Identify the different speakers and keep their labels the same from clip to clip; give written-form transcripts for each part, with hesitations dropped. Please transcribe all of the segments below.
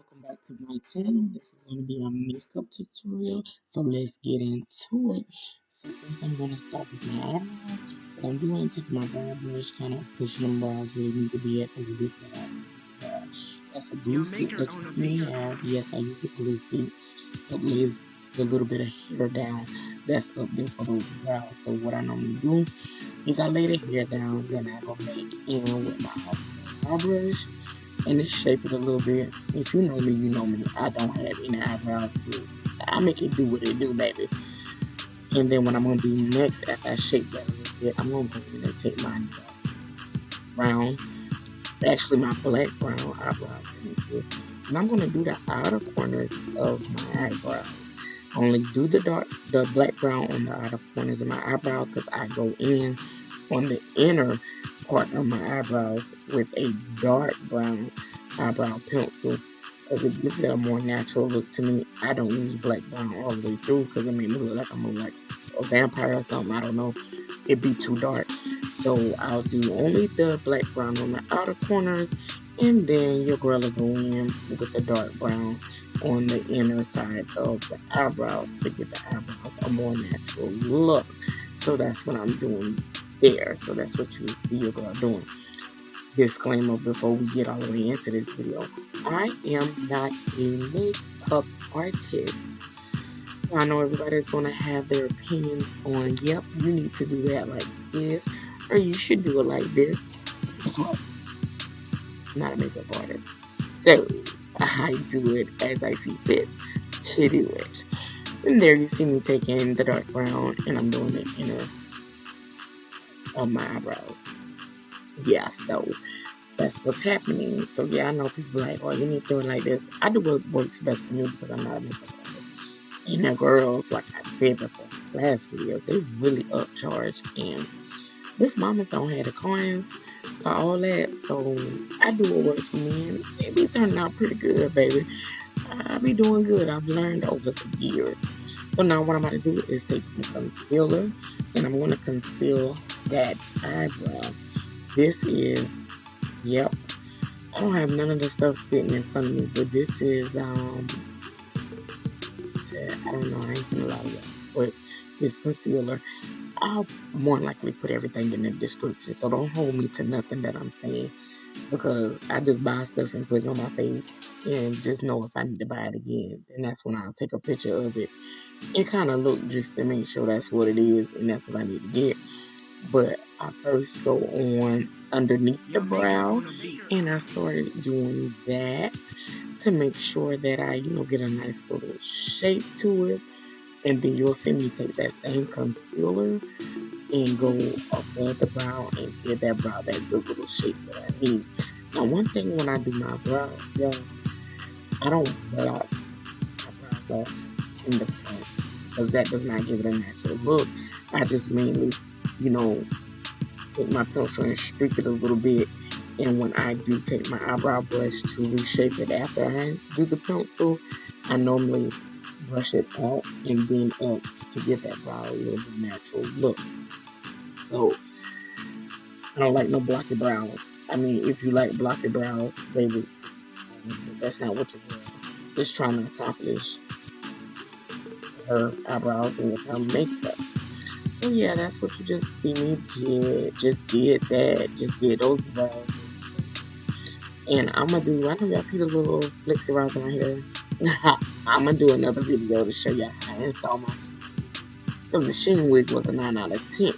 Speaker 1: welcome back to my channel. This is going to be a makeup tutorial, so let's get into it. So first I'm going to start with my eyebrows. What I'm doing, taking my brow brush, kind of pushing them brows where they need to be at a little bit down. That's a glue stick that you see me have. Yes, I use a glue stick that lays the little bit of hair down that's up there for those brows. So what I normally do is I lay the hair down, then I go back in with my brow brush and just shape it a little bit. If you know me, you know me. I don't have any eyebrows, but I make it do what it do, baby. And then what I'm gonna do next, after I shape that a little bit, I'm gonna go in and take my brown, actually my black brown eyebrow pencil, and I'm gonna do the outer corners of my eyebrows. I only do the black brown on the outer corners of my eyebrow because I go in on the inner part of my eyebrows with a dark brown eyebrow pencil because it gives it a more natural look to me. I don't use black brown all the way through because it makes me look like I'm like a vampire or something. I don't know. It'd be too dark. So I'll do only the black brown on the outer corners, and then your girl will go in with the dark brown on the inner side of the eyebrows to get the eyebrows a more natural look. So that's what I'm doing there. So that's what you see your girl doing. Disclaimer before we get all the way into this video. I am not a makeup artist. So I know everybody's going to have their opinions on, yep, you need to do that like this, or you should do it like this. Guess what? I'm not a makeup artist. So I do it as I see fit to do it. And there you see me taking the dark brown and I'm doing the inner of my eyebrows. Yeah, so that's what's happening. So yeah, I know people like, oh, you need to do it like this. I do what works best for me because I'm not a makeup artist. And the girls, like I said before, last video, they really upcharge. And this mamas don't have the coins for all that. So I do what works for me and it be turning out pretty good, baby. I be doing good. I've learned over the years. So now what I'm going to do is take some concealer and I'm going to conceal that eyebrow. This is, yep, I don't have none of the stuff sitting in front of me, but this is, I don't know, I ain't gonna lie to y'all, but this concealer, I'll more likely put everything in the description, so don't hold me to nothing that I'm saying, because I just buy stuff and put it on my face, and just know if I need to buy it again, then that's when I'll take a picture of it. It kind of look just to make sure that's what it is, and that's what I need to get. But I first go on underneath the brow and I started doing that to make sure that I, get a nice little shape to it. And then you'll see me take that same concealer and go above the brow and give that brow that good little shape that I need. Now, one thing when I do my brows, y'all, I don't block my brows off in the front because that does not give it a natural look. I just mainly take my pencil and streak it a little bit. And when I do take my eyebrow brush to reshape it after I do the pencil, I normally brush it out and then up to give that brow a little bit natural look. So I don't like no blocky brows. I mean, if you like blocky brows, baby, that's not what you're doing. Just trying to accomplish her eyebrows and with her makeup. So yeah, that's what you just see me did. Just did that. Just did those brows. And I'm going to do, I know y'all see the little flicks around here. I'm going to do another video to show y'all how I install my, because the Sheen wig was a 9 out of 10.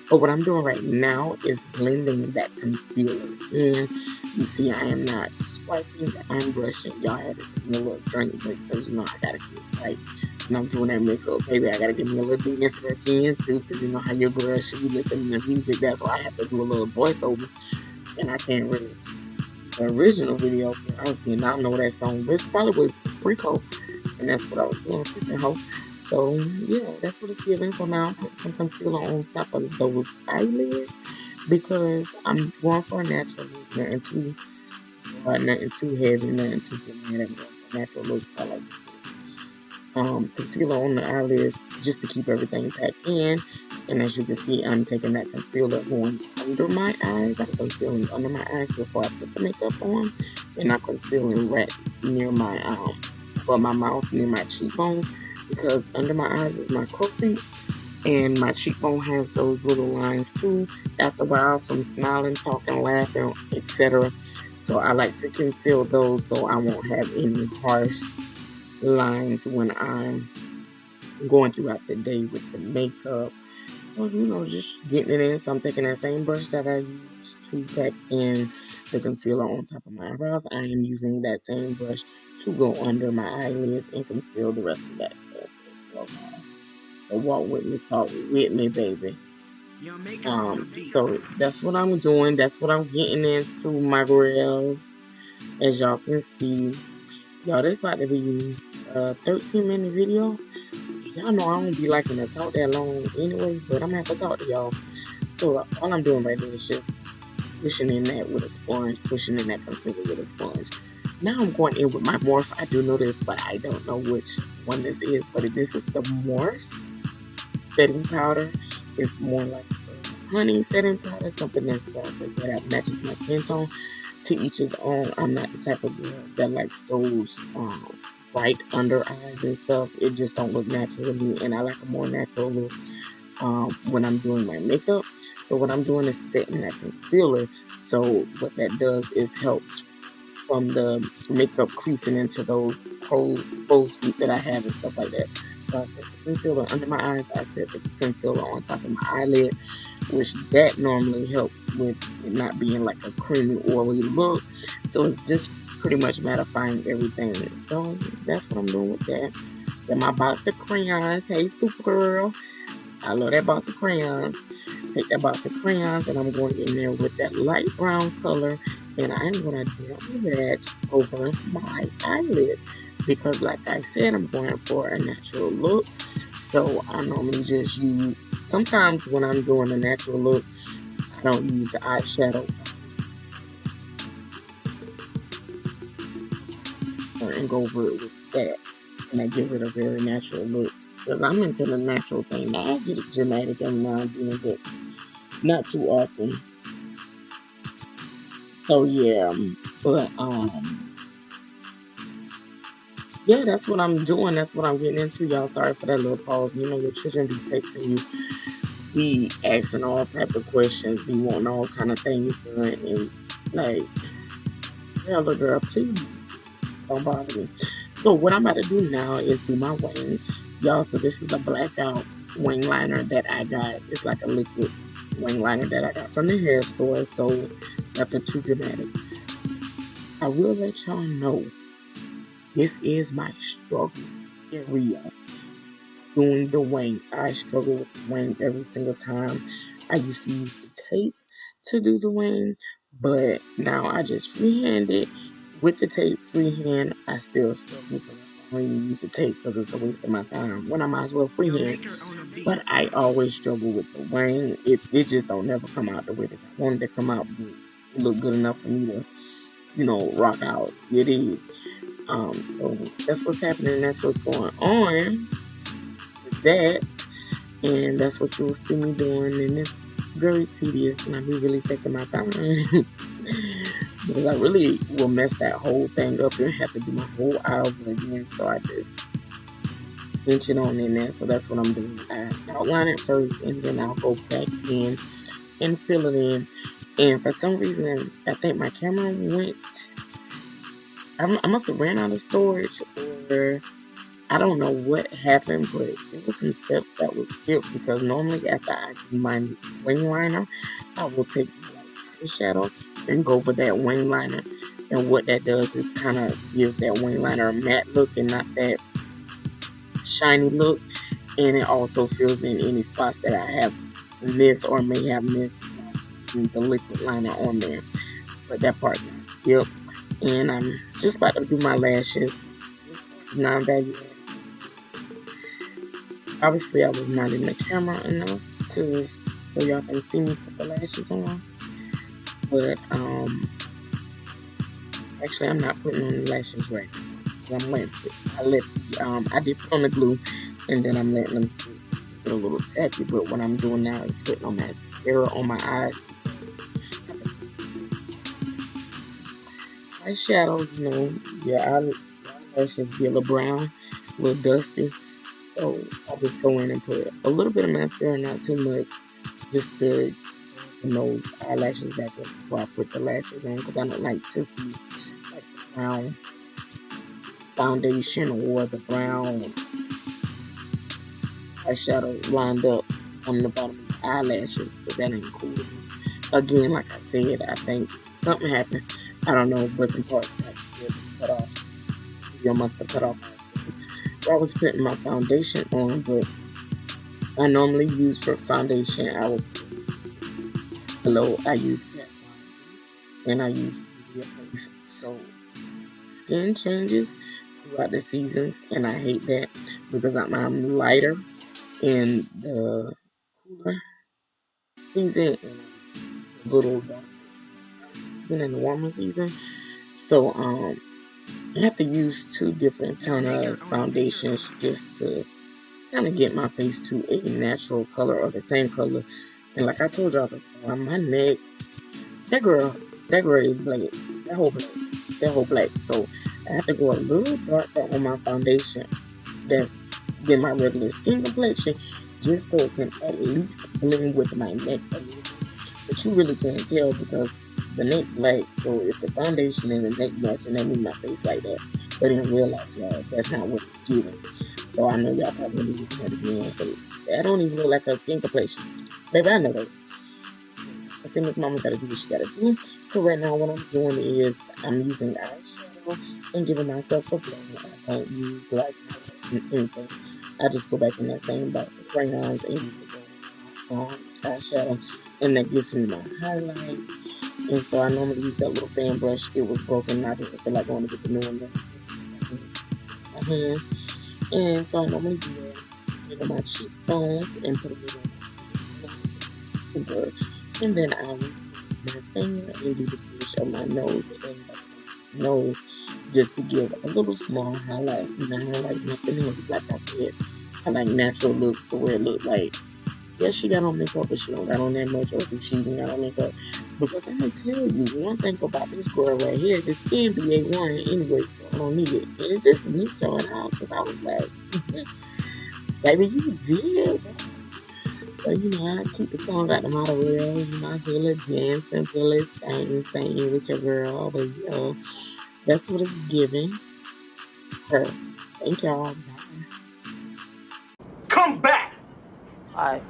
Speaker 1: But what I'm doing right now is blending that concealer in. You see, I am not swiping, I'm brushing. Y'all had to give me a little drink break because, I got to get right. And I'm doing that makeup, baby. I got to give me a little dance again, too, because you know how your girl should be listening to music. That's why I have to do a little voiceover. And I can't really. The original video, I was getting, I don't know that song. This probably was Freako. And that's what I was doing, freaking hoe. So, yeah, that's what it's giving. So now I'm putting some concealer on top of those eyelids because I'm going for a natural look. Nothing too hard, nothing too heavy, nothing too dramatic. I'm going for a natural look. I like to put concealer on the eyelids just to keep everything packed in. And as you can see, I'm taking that concealer going under my eyes. I'm concealing under my eyes before I put the makeup on. And I'm concealing right near my well, my mouth, near my cheekbone, because under my eyes is my crow's feet, and my cheekbone has those little lines too. After a while, from smiling, talking, laughing, etc. So I like to conceal those so I won't have any harsh lines when I'm going throughout the day with the makeup. So, just getting it in. So I'm taking that same brush that I used to pack in the concealer on top of my eyebrows. I am using that same brush to go under my eyelids and conceal the rest of that stuff as well, guys. So walk with me, talk with me, baby. So that's what I'm doing. That's what I'm getting into, my girls. As y'all can see, y'all, this about to be a 13-minute video. Y'all know I don't be liking to talk that long anyway, but I'm gonna have to talk to y'all. So all I'm doing right now is just pushing in that with a sponge, pushing in that concealer with a sponge. Now I'm going in with my Morphe. I do know this, but I don't know which one this is. But this is the Morphe setting powder. It's more like honey setting powder, something that's darker that matches my skin tone. To each his own. I'm not the type of girl that likes those bright under eyes and stuff. It just don't look natural to me, and I like a more natural look when I'm doing my makeup. So what I'm doing is setting that concealer. So what that does is helps from the makeup creasing into those crow's feet that I have and stuff like that. So I set the concealer under my eyes. I set the concealer on top of my eyelid, which that normally helps with it not being like a creamy, oily look. So it's just pretty much mattifying everything. So that's what I'm doing with that. Then my box of crayons. Hey, Supergirl. I love that box of crayons. Take that box of crayons and I'm going in there with that light brown color, and I'm going to dab that over my eyelids because, like I said, I'm going for a natural look. So I normally just use, sometimes when I'm doing a natural look, I don't use the eyeshadow and go over it with that, and that gives it a very natural look. Because I'm into the natural thing. Now I get it dramatic every now and then, but not too often. So yeah, but yeah, that's what I'm doing. That's what I'm getting into, y'all. Sorry for that little pause. You know, the children be texting you, be asking all type of questions, be wanting all kind of things done, and like, yeah, little girl, please don't bother me. So what I'm about to do now is do my wing, y'all. So this is a blackout wing liner that I got. It's like a liquid wing liner that I got from the hair store. So nothing too dramatic. I will let y'all know this is my struggle every year. Doing the wing, I struggle with the wing every single time. I used to use the tape to do the wing, but now I just freehand it. With the tape freehand, I still struggle, so I don't even use the tape because it's a waste of my time when I might as well freehand. But I always struggle with the wing. It just don't never come out the way that I wanted to come out. It look good enough for me to, rock out. It did. So that's what's happening. That's what's going on with that. And that's what you'll see me doing. And it's very tedious. And I be really taking my time. Because I really will mess that whole thing up and have to do my whole eye over again. So I just pinch it on in there. So that's what I'm doing. I outline it first and then I'll go back in and fill it in. And for some reason, I think my camera went, I must have ran out of storage, or I don't know what happened, but there was some steps that were skipped because normally after I do my wing liner, I will take the shadow and go over that wing liner. And what that does is kind of give that wing liner a matte look and not that shiny look. And it also fills in any spots that I have missed or may have missed the liquid liner on there. But that part got skipped. And I'm just about to do my lashes. It's non-value. Obviously, I was not in the camera enough so y'all can see me put the lashes on. But actually, I'm not putting on the lashes right now. I'm waiting. I did put on the glue, and then I'm letting them get a little tacky. But what I'm doing now is putting on mascara on my eyes. eyeshadow, you know, your eyelashes be a little brown, a little dusty. So I just go in and put a little bit of mascara, not too much, just to those eyelashes back up before I put the lashes on, because I don't like to see like the brown foundation or the brown eyeshadow lined up on the bottom of the eyelashes, because that ain't cool. Again, like I said, I think something happened. I don't know, but some parts got cut off. You must have cut off. So I was putting my foundation on, but I normally use for foundation, I use Cat and I use Juvia base. So skin changes throughout the seasons, and I hate that because I'm lighter in the cooler season and a little darker season in the warmer season. So I have to use two different kind of foundations just to kind of get my face to a natural color or the same color. And like I told y'all before, my neck, that girl is black. That whole black. So I have to go a little darker on my foundation that's than my regular skin complexion, just so it can at least blend with my neck a little bit. But you really can't tell because the neck black. So if the foundation and the neck matching, that means my face like that. But in real life, y'all, that's not what it's giving. So I know y'all probably need to again. So I don't even look like her skin complexion. Baby, I know that. I see Miss Mama gotta do what she gotta do. So right now what I'm doing is I'm using eyeshadow and giving myself a glow. I don't use like anything. I just go back in that same box of crayons and use the eyeshadow, and that gives me my highlight. And so I normally use that little fan brush. It was broken. I didn't feel like going to get the new one. My hand. And so I normally do that. On my cheekbones and put a little finger. And then I will my finger and do the bridge of my nose and my nose just to give a little small highlight. And I highlight nothing else. Like I said, I like natural looks to where it look like, yes, she got on makeup, but she don't got on that much, or if she even got on makeup. Because I'm gonna tell you one thing about this girl right here, the skin be A1 anyway, so I don't need it. And this is me showing out because I was like, baby, you did. So, you know, I keep the tongue out the model real, you know, I do a little dance and do a little thing with your girl. But, you know, that's what it's giving her. Thank y'all. Bye.
Speaker 2: Come back!
Speaker 1: Bye.